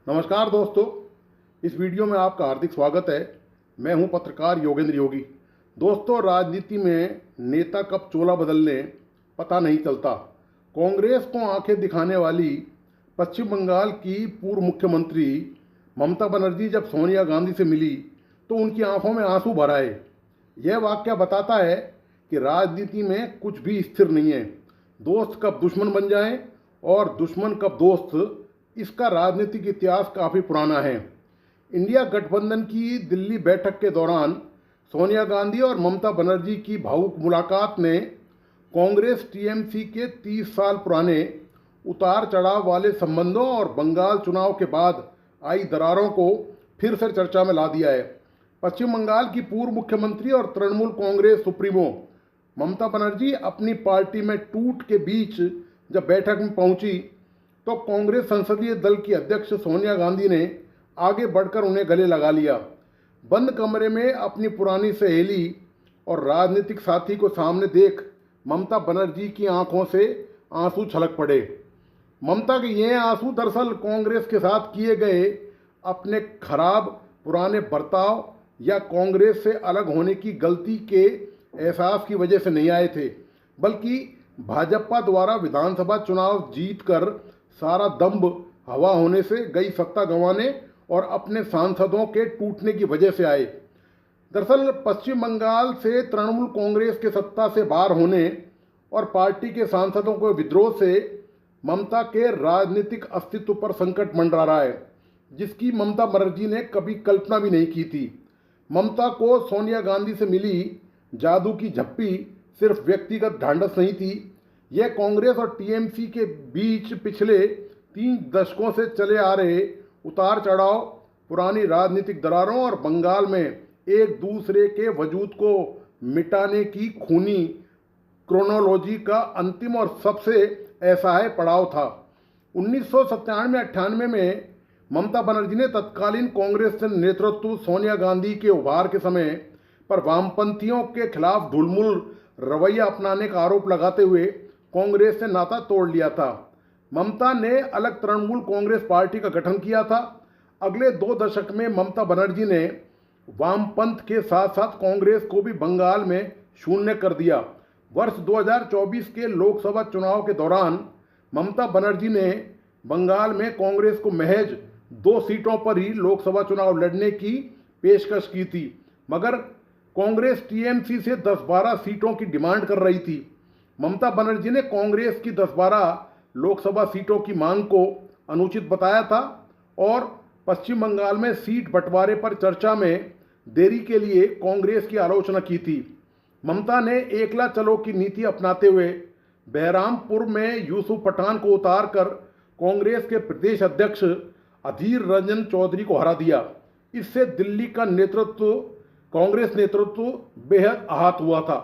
नमस्कार दोस्तों, इस वीडियो में आपका हार्दिक स्वागत है। मैं हूं पत्रकार योगेंद्र योगी। दोस्तों, राजनीति में नेता कब चोला बदल लें पता नहीं चलता। कांग्रेस को आंखें दिखाने वाली पश्चिम बंगाल की पूर्व मुख्यमंत्री ममता बनर्जी जब सोनिया गांधी से मिली तो उनकी आंखों में आंसू भर आए। यह वाकया बताता है कि राजनीति में कुछ भी स्थिर नहीं है। दोस्त कब दुश्मन बन जाएं और दुश्मन कब दोस्त, इसका राजनीतिक इतिहास काफ़ी पुराना है। इंडिया गठबंधन की दिल्ली बैठक के दौरान सोनिया गांधी और ममता बनर्जी की भावुक मुलाकात ने कांग्रेस टीएमसी के 30 साल पुराने उतार चढ़ाव वाले संबंधों और बंगाल चुनाव के बाद आई दरारों को फिर से चर्चा में ला दिया है। पश्चिम बंगाल की पूर्व मुख्यमंत्री और तृणमूल कांग्रेस सुप्रीमो ममता बनर्जी अपनी पार्टी में टूट के बीच जब बैठक में पहुंची तो कांग्रेस संसदीय दल की अध्यक्ष सोनिया गांधी ने आगे बढ़कर उन्हें गले लगा लिया। बंद कमरे में अपनी पुरानी सहेली और राजनीतिक साथी को सामने देख ममता बनर्जी की आंखों से आंसू छलक पड़े। ममता के ये आंसू दरअसल कांग्रेस के साथ किए गए अपने खराब पुराने बर्ताव या कांग्रेस से अलग होने की गलती के एहसास की वजह से नहीं आए थे, बल्कि भाजपा द्वारा विधानसभा चुनाव जीतकर सारा दम्भ हवा होने से गई सत्ता गंवाने और अपने सांसदों के टूटने की वजह से आए। दरअसल पश्चिम बंगाल से तृणमूल कांग्रेस के सत्ता से बाहर होने और पार्टी के सांसदों के विद्रोह से ममता के राजनीतिक अस्तित्व पर संकट मंडरा रहा है, जिसकी ममता बनर्जी ने कभी कल्पना भी नहीं की थी। ममता को सोनिया गांधी से मिली जादू की झप्पी सिर्फ व्यक्तिगत ढांढस नहीं थी, यह कांग्रेस और टीएमसी के बीच पिछले 3 दशकों से चले आ रहे उतार चढ़ाव, पुरानी राजनीतिक दरारों और बंगाल में एक दूसरे के वजूद को मिटाने की खूनी क्रोनोलॉजी का अंतिम और सबसे असहाय पड़ाव था। 1997-98 में ममता बनर्जी ने तत्कालीन कांग्रेस नेतृत्व सोनिया गांधी के उभार के समय पर वामपंथियों के खिलाफ ढुलमुल रवैया अपनाने का आरोप लगाते हुए कांग्रेस से नाता तोड़ लिया था। ममता ने अलग तृणमूल कांग्रेस पार्टी का गठन किया था। अगले 2 दशक में ममता बनर्जी ने वामपंथ के साथ साथ कांग्रेस को भी बंगाल में शून्य कर दिया। वर्ष 2024 के लोकसभा चुनाव के दौरान ममता बनर्जी ने बंगाल में कांग्रेस को महज 2 सीटों पर ही लोकसभा चुनाव लड़ने की पेशकश की थी, मगर कांग्रेस टीएमसी से 10-12 सीटों की डिमांड कर रही थी। ममता बनर्जी ने कांग्रेस की 10-12 लोकसभा सीटों की मांग को अनुचित बताया था और पश्चिम बंगाल में सीट बंटवारे पर चर्चा में देरी के लिए कांग्रेस की आलोचना की थी। ममता ने एकला चलो की नीति अपनाते हुए बहरामपुर में यूसुफ पठान को उतारकर कांग्रेस के प्रदेश अध्यक्ष अधीर रंजन चौधरी को हरा दिया। इससे दिल्ली का कांग्रेस नेतृत्व बेहद आहत हुआ था।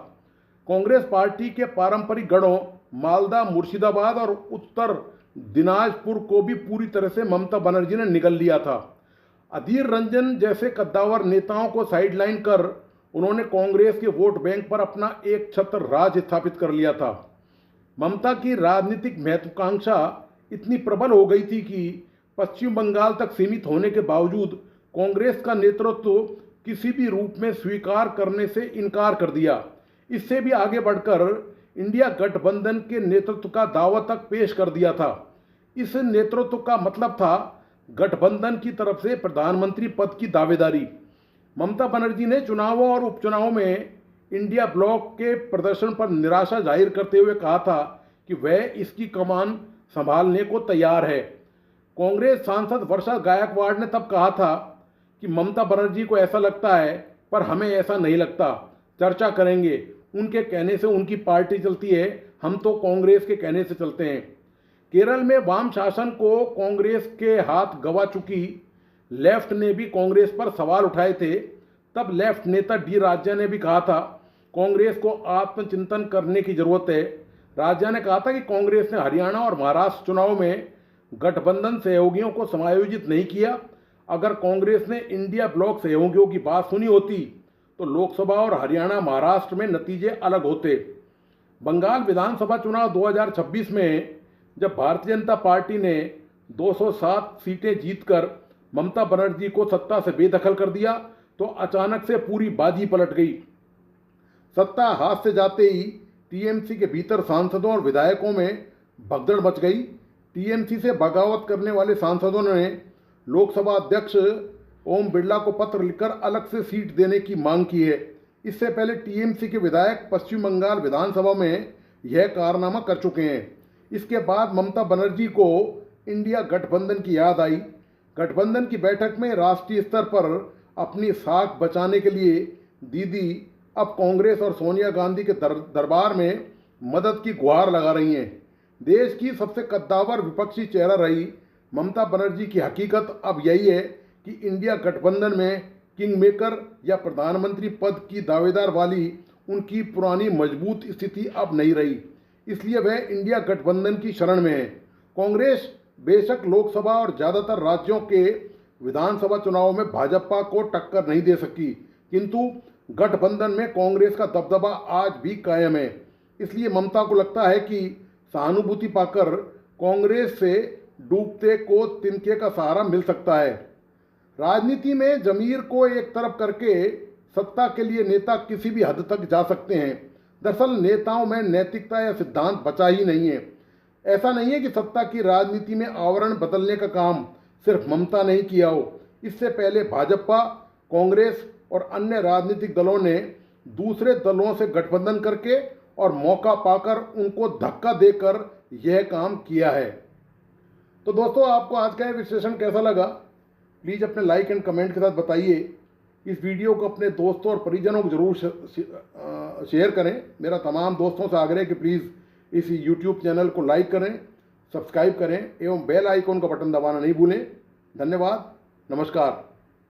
कांग्रेस पार्टी के पारंपरिक गढ़ों मालदा, मुर्शिदाबाद और उत्तर दिनाजपुर को भी पूरी तरह से ममता बनर्जी ने निगल लिया था। अधीर रंजन जैसे कद्दावर नेताओं को साइडलाइन कर उन्होंने कांग्रेस के वोट बैंक पर अपना एक छत्र राज स्थापित कर लिया था। ममता की राजनीतिक महत्वाकांक्षा इतनी प्रबल हो गई थी कि पश्चिम बंगाल तक सीमित होने के बावजूद कांग्रेस का नेतृत्व किसी भी रूप में स्वीकार करने से इनकार कर दिया। इससे भी आगे बढ़कर इंडिया गठबंधन के नेतृत्व का दावा तक पेश कर दिया था। इस नेतृत्व का मतलब था गठबंधन की तरफ से प्रधानमंत्री पद की दावेदारी। ममता बनर्जी ने चुनावों और उपचुनावों में इंडिया ब्लॉक के प्रदर्शन पर निराशा जाहिर करते हुए कहा था कि वह इसकी कमान संभालने को तैयार है। कांग्रेस सांसद वर्षा गायकवाड़ ने तब कहा था कि ममता बनर्जी को ऐसा लगता है, पर हमें ऐसा नहीं लगता, चर्चा करेंगे। उनके कहने से उनकी पार्टी चलती है, हम तो कांग्रेस के कहने से चलते हैं। केरल में वाम शासन को कांग्रेस के हाथ गवा चुकी लेफ्ट ने भी कांग्रेस पर सवाल उठाए थे। तब लेफ्ट नेता डी राजा ने भी कहा था कांग्रेस को आत्मचिंतन करने की जरूरत है। राजा ने कहा था कि कांग्रेस ने हरियाणा और महाराष्ट्र चुनाव में गठबंधन सहयोगियों को समायोजित नहीं किया। अगर कांग्रेस ने इंडिया ब्लॉक सहयोगियों की बात सुनी होती तो लोकसभा और हरियाणा महाराष्ट्र में नतीजे अलग होते। बंगाल विधानसभा चुनाव 2026 में जब भारतीय जनता पार्टी ने 207 सीटें जीतकर ममता बनर्जी को सत्ता से बेदखल कर दिया तो अचानक से पूरी बाजी पलट गई। सत्ता हाथ से जाते ही टीएमसी के भीतर सांसदों और विधायकों में भगदड़ मच गई। टीएमसी से बगावत करने वाले सांसदों ने लोकसभा अध्यक्ष ओम बिरला को पत्र लिखकर अलग से सीट देने की मांग की है। इससे पहले टीएमसी के विधायक पश्चिम बंगाल विधानसभा में यह कारनामा कर चुके हैं। इसके बाद ममता बनर्जी को इंडिया गठबंधन की याद आई। गठबंधन की बैठक में राष्ट्रीय स्तर पर अपनी साख बचाने के लिए दीदी अब कांग्रेस और सोनिया गांधी के दरबार में मदद की गुहार लगा रही हैं। देश की सबसे कद्दावर विपक्षी चेहरा रही ममता बनर्जी की हकीकत अब यही है कि इंडिया गठबंधन में किंग मेकर या प्रधानमंत्री पद की दावेदार वाली उनकी पुरानी मजबूत स्थिति अब नहीं रही, इसलिए वह इंडिया गठबंधन की शरण में है। कांग्रेस बेशक लोकसभा और ज़्यादातर राज्यों के विधानसभा चुनाव में भाजपा को टक्कर नहीं दे सकी, किंतु गठबंधन में कांग्रेस का दबदबा आज भी कायम है। इसलिए ममता को लगता है कि सहानुभूति पाकर कांग्रेस से डूबते को तिनके का सहारा मिल सकता है। राजनीति में जमीर को एक तरफ करके सत्ता के लिए नेता किसी भी हद तक जा सकते हैं। दरअसल नेताओं में नैतिकता या सिद्धांत बचा ही नहीं है। ऐसा नहीं है कि सत्ता की राजनीति में आवरण बदलने का काम सिर्फ ममता नहीं किया हो। इससे पहले भाजपा, कांग्रेस और अन्य राजनीतिक दलों ने दूसरे दलों से गठबंधन करके और मौका पाकर उनको धक्का देकर यह काम किया है। तो दोस्तों, आपको आज का यह विश्लेषण कैसा लगा? प्लीज़ अपने लाइक एंड कमेंट के साथ बताइए। इस वीडियो को अपने दोस्तों और परिजनों को जरूर शेयर करें। मेरा तमाम दोस्तों से आग्रह है कि प्लीज़ इस यूट्यूब चैनल को लाइक करें, सब्सक्राइब करें एवं बेल आइकॉन का बटन दबाना नहीं भूलें। धन्यवाद, नमस्कार।